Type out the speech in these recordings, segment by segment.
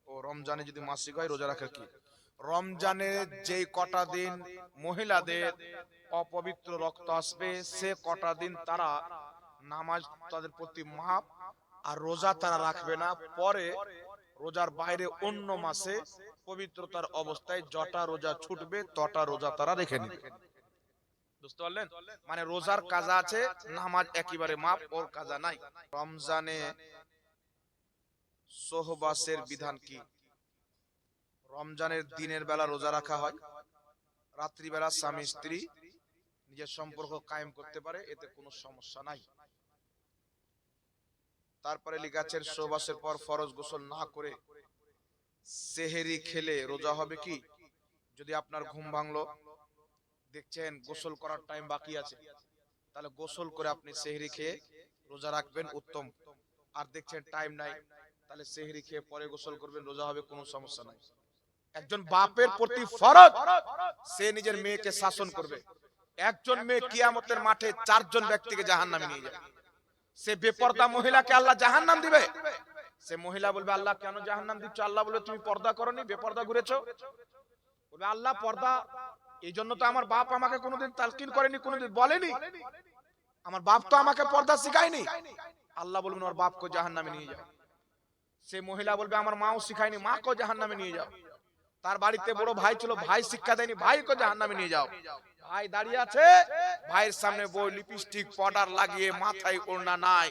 ও রমজানে যদি মাসিক হয় রোজা রাখার কি? রমজানে যেই কটা দিন মহিলাদের অপবিত্র রক্ত আসবে সে কটা দিন তারা নামাজ তাদের প্রতি মাপ, আর রোজা তারা রাখবে না। পরে রোজার বাইরে অন্য মাসে পবিত্রতার অবস্থায় যটা রোজা ছুটবে তটা রোজা তারা রেখে নেবে। বুঝতে পারলেন? মানে রোজার কাজা আছে, নামাজ একেবারে মাপ, ওর কাজা নাই। রমজানে সোহবাসের বিধান কি? রমজানের দিনের বেলা রোজা রাখা হয়, রাত্রিবেলা স্বামী স্ত্রী নিজের সম্পর্ক কায়েম করতে পারে, এতে কোনো সমস্যা নাই। তারপরে লিখাচ্ছেন সোহবাসের পর ফরজ গোসল না করে সেহেরি খেলে রোজা হবে কি? যদি আপনার ঘুম ভাঙলো, দেখছেন গোসল করার টাইম বাকি আছে, তাহলে গোসল করে আপনি সেহরি খেয়ে রোজা রাখবেন, উত্তম। আর দেখছেন টাইম নাই, তাহলে সেহরি খেয়ে পরে গোসল করবেন, রোজা হবে, কোনো সমস্যা নাই। একজন বাপের প্রতি ফরজ সে নিজের মেয়েকে শাসন করবে। একজন মেয়ে কিয়ামতের মাঠে 4 জন ব্যক্তিকে জাহান্নামে নিয়ে যাবে। সে বেপরদা মহিলাকে আল্লাহ জাহান্নাম দিবে। সে মহিলা বলবে, আল্লাহ কেন জাহান্নাম দিচ্ছ? আল্লাহ বলবে, তুমি পর্দা করনি, বেপরদা ঘুরেছো। বলবে, আল্লাহ পর্দা এই জন্য তো আমার বাপ আমাকে কোনোদিন তালকিন করেনি, কোনোদিন বলেনি, আমার বাপ তো আমাকে পর্দা শিখায়নি। আল্লাহ বলবেন, ওর বাপকে জাহান্নামে নিয়ে যাও। সে মহিলা বলবে, আমার মাও শিখায়নি, মাকেও জাহান্নামে নিয়ে যাও। তার বাড়িতে বড় ভাই ছিল, ভাই শিক্ষা দেয়নি, ভাইকে জাহান্নামে নিয়ে যাও। ভাই দাঁড়িয়ে আছে, ভাইয়ের সামনে বই লিপস্টিক পাউডার লাগিয়ে, মাথায় ওড়না নাই,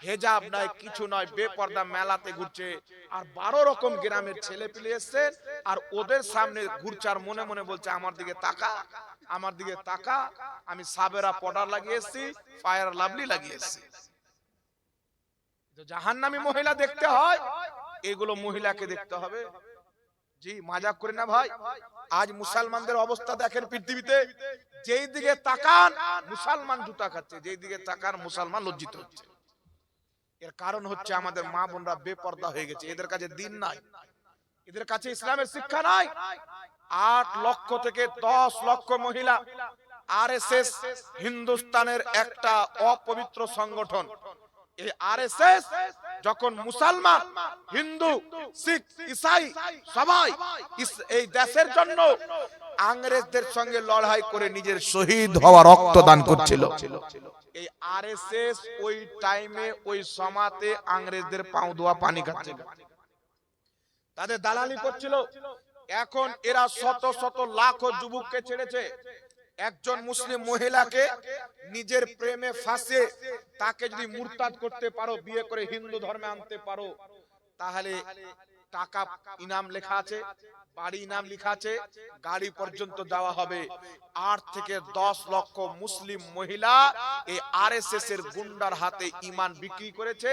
হেজাব নাই, কিছু নয়, বেপর্দা মেলাতে ঘুরছে। আর 12 রকম গ্রামের ছেলে পিলে এসছে, আর ওদের সামনে ঘুরছে, আর মনে মনে বলছে, আমার দিকে তাকা, আমার দিকে তাকা, আমি সাবেরা পাউডার লাগিয়ে এসেছি, ফায়ার লাভলি লাগিয়ে এসেছি। জাহান্নামী মহিলা দেখতে হয়, এগুলো মহিলাকে দেখতে হবে। জি, মজাক করি না ভাই। আজ মুসলমানদের অবস্থা দেখেন পৃথিবীতে, যেই দিকে তাকান মুসলমান জুতা খাচ্ছে, যেই দিকে তাকান মুসলমান লজ্জিত হচ্ছে। এর কারণ হচ্ছে আমাদের মা বোনরা বেপর্দা হয়ে গেছে, এদের কাছে দিন নাই, এদের কাছে ইসলামের শিক্ষা নাই। 8 লক্ষ থেকে 10 লক্ষ মহিলা আরএসএস হিন্দুস্তানের একটা অপবিত্র সংগঠন। এই আরএসএস যখন মুসলমান, হিন্দু, শিখ, ঈসাই সবাই এই দেশের জন্য ইংরেজদের সঙ্গে লড়াই করে নিজের শহীদ হওয়া রক্ত দান করছিল, এই আরএসএস ওই টাইমে ওই সমাতে ইংরেজদের পাও ধোয়া পানি খাচ্ছিল, তাদের দালালি করছিল। এখন এরা শত শত লাখ যুবককে ছেড়েছে। একজন মুসলিম মহিলাকে নিজের প্রেমে ফাঁসে তাকে যদি মুরতাদ করতে পারো, বিয়ে করে হিন্দু ধর্মে আনতে পারো, তাহলে টাকা ইনাম লেখা আছে, বাড়ি ইনাম লেখা আছে, গাড়ি পর্যন্ত দেওয়া হবে। 8 থেকে 10 লক্ষ মুসলিম মহিলা এই আরএসএস এর গুন্ডার হাতে ঈমান বিক্রি করেছে।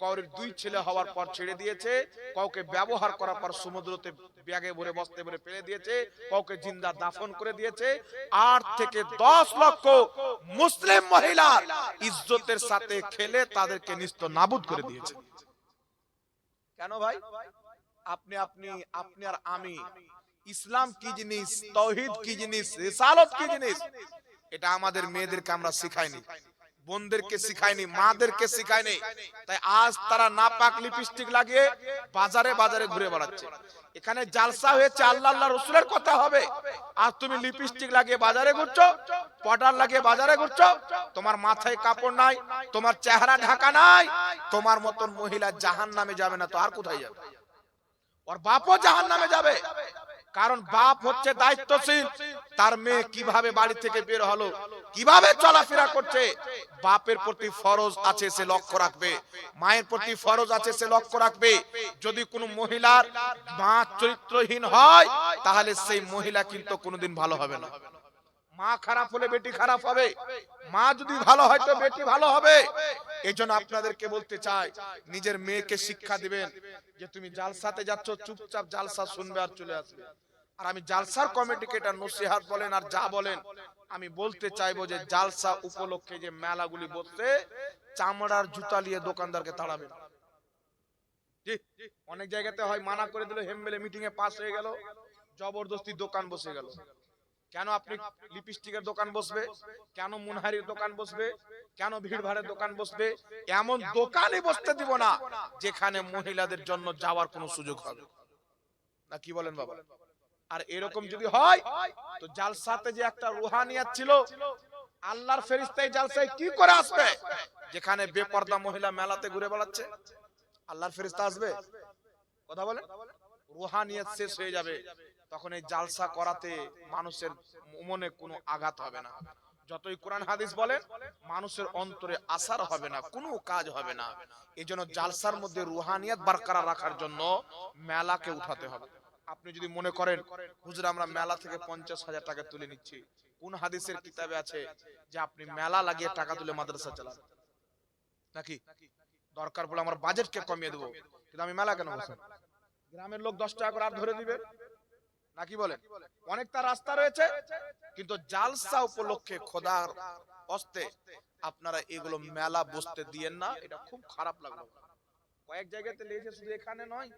কাউরে 2 ছেলে হওয়ার পর ছেড়ে দিয়েছে, কাউকে ব্যবহার করার পর সমুদ্রতে ব্যাগে ভরে বস্তায় ভরে ফেলে দিয়েছে, কাউকে জিন্দা দাফন করে দিয়েছে। 8 থেকে 10 লক্ষ মুসলিম মহিলা ইজ্জতের সাথে খেলে তাদেরকে নিস্ত নাবুদ করে দিয়েছে। কেন ভাই? আপনি আপনি আপনি আর আমি ইসলাম কি জিনিস, তাওহীদ কি জিনিস, রিসালাত কি জিনিস, এটা আমাদের মেয়েদেরকে আমরা শিখাইনি, বোনদেরকে শিখাইনি, মাদেরকে শিখাইনি। তাই আজ তারা নাপাক লিপস্টিক লাগিয়ে বাজারে বাজারে ঘুরে বেড়াচ্ছে। এখানে জালসা হয়েছে, আল্লাহ আল্লাহ রাসূলের কথা হবে, আর তুমি লিপস্টিক লাগিয়ে বাজারে ঘুরছো, পাউডার লাগিয়ে বাজারে ঘুরছো, তোমার মাথায় কাপড় নাই, তোমার চেহারা ঢাকা নাই। তোমার মতন মহিলা জাহান্নামে যাবে না তো আর কোথায় যাবে? ওর বাপও জাহান্নামে যাবে। কারণ বাপ হচ্ছে দায়িত্বশীল, তার মেয়ে কিভাবে বাড়ি থেকে বের হলো, কিভাবে চলাফেরা করছে, বাপের প্রতি ফরজ আছে, সে লক্ষ্য রাখবে। মায়ের প্রতি ফরজ আছে, সে লক্ষ্য রাখবে। যদি কোনো মহিলার মা চরিত্রহীন হয়, তাহলে সেই মহিলা কিন্তু কোনোদিন ভালো হবে না। মা খারাপ হলে বেটি খারাপ হবে, মা যদি ভালো হয় তো বেটি ভালো হবে। এজন্য আপনাদেরকে বলতে চাই, নিজের মেয়েকে শিক্ষা দিবেন যে তুমি জালসাতে যাচ্ছ, চুপচাপ জালসা শুনবে আর চলে আসবে। আর আমি জালসার কমিটিকে এটা নসিহত বলেন আর যা বলেন, আমি বলতে চাইবো যে জালসা উপলক্ষে যে মেলাগুলি বসছে, চামড়ার জুতা নিয়ে দোকানদারকে তাড়াবেন। জি, অনেক জায়গাতে হয় মানা করে দিল, হেমবেলে মিটিং এ পাস হয়ে গেল, জবরদস্তি দোকান বসে গেল। কেন আপনি লিপস্টিকের দোকান বসবে, কেন মুনহারির দোকান বসবে, কেন ভিড় ভাড়ের দোকান বসবে? এমন দোকানে বসতে দিব না যেখানে মহিলাদের জন্য যাওয়ার কোনো সুযোগ হবে। না কি বলেন বাবা? আর এরকম যদি হয় তো জালসাতে যে একটা রুহানিয়াত ছিল, আল্লাহর ফেরেশতা এই জালসায় কি করে আসবে? যেখানে বেপরদা মহিলা মেলাতে ঘুরে বেড়াচ্ছে, আল্লাহর ফেরেশতা আসবে? কথা বলেন। রুহানিয়াত শেষ হয়ে যাবে, তখন এই জালসা করাতে মানুষের মনে কোনো আঘাত হবে না। যতই কোরআন হাদিস বলেন, মানুষের অন্তরে আসার হবে না, কোনো কাজ হবে না। এজন্য জালসার মধ্যে রুহানিয়াত বরকরার রাখার জন্য মেলাকে উঠাতে হবে। আপনি যদি মনে করেন হুজুর আমরা মেলা থেকে 50,000 টাকা তুলে নিচ্ছি, কোন হাদিসের কিতাবে আছে যে আপনি মেলা লাগিয়ে টাকা তুলে মাদ্রাসা চালান? নাকি দরকার পড়লে আমার বাজেটকে কমিয়ে দেবো, কিন্তু আমি মেলা কেন বসে? গ্রামের লোক 10 টাকা করে আর ধরে দিবে নাকি বলেন? অনেকটা রাস্তা রয়েছে, কিন্তু জালসা উপলক্ষে খোদার হস্তে আপনারা এগুলো মেলা বসতে দিয়েন না। এটা খুব খারাপ লাগলো। কয়েক জায়গাতে লেগেছে, শুধু এখানে নয়,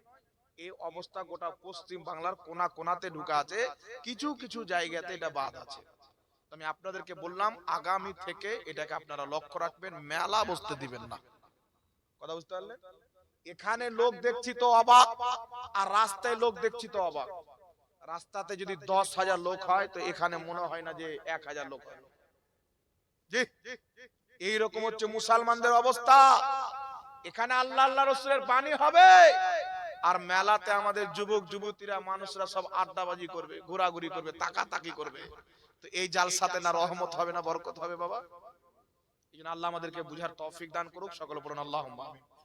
এই অবস্থা গোটা পশ্চিম বাংলার কোনা কোনাতে ঢুকা আছে, কিছু কিছু জায়গাতে এটা বাদ আছে। আমি আপনাদেরকে বললাম আগামী থেকে এটাকে আপনারা লক্ষ্য রাখবেন, মেলা বসতে দিবেন না। কথা বুঝতে পারলেন? এখানে লোক দেখছি তো অবাক, আর রাস্তায় লোক দেখছি তো অবাক। রাস্তাতে যদি 10,000 লোক হয় তো এখানে মনে হয় না যে 1,000 লোক হয়। জি, এইরকম হচ্ছে মুসলমানদের অবস্থা। এখানে আল্লাহ আল্লাহ রাসূলের বাণী হবে, আর মেলাতে আমাদের যুবক যুবতীরা মানুষরা সব আড্ডাবাজি করবে, ঘোরাঘুরি করবে, তাকাতাকি করবে। তো এই জালসাতে না রহমত হবে না বরকত হবে বাবা? এই জন্য আল্লাহ আমাদেরকে বুঝার তৌফিক দান করুক। সকলে বলুন আল্লাহুম্মা আমিন।